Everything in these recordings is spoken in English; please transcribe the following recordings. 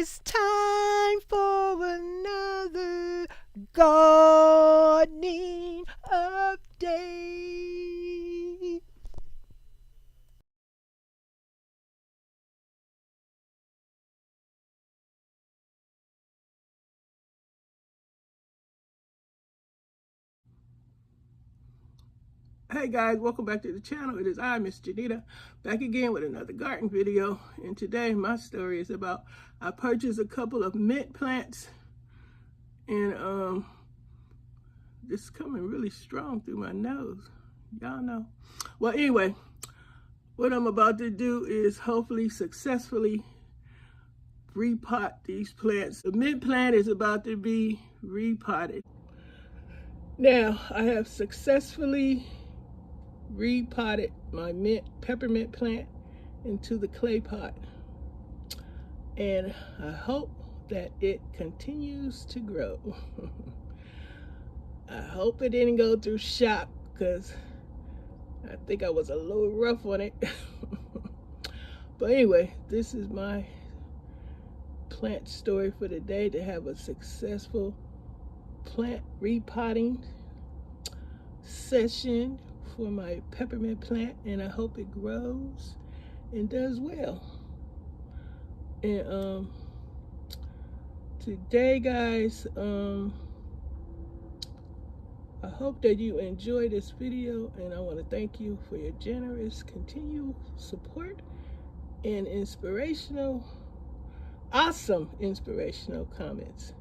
It's time for another gardening update. Hey guys, welcome back to the channel. It is I, Miss Janita, back again with another garden video. And today my story is about, I purchased a couple of mint plants and this is coming really strong through my nose. Y'all know. Well, anyway, what I'm about to do is hopefully successfully repot these plants. The mint plant is about to be repotted. Now, I have successfully repotted my peppermint plant into the clay pot, and I hope that it continues to grow. I hope it didn't go through shock, because I think I was a little rough on it. But anyway, this is my plant story for the day, to have a successful plant repotting session for my peppermint plant, and I hope it grows and does well. And today, guys, I hope that you enjoy this video, and I want to thank you for your generous continual support and awesome inspirational comments.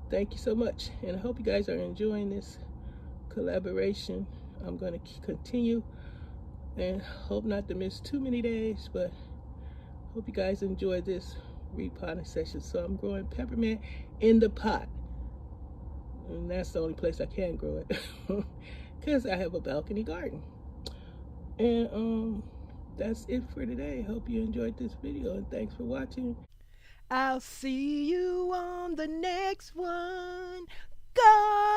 Thank you so much, and I hope you guys are enjoying this collaboration. I'm going to continue and hope not to miss too many days, but hope you guys enjoy this repotting session. So I'm growing peppermint in the pot, and that's the only place I can grow it because I have a balcony garden. And that's it for today. Hope you enjoyed this video, and thanks for watching. I'll see you on the next one. God.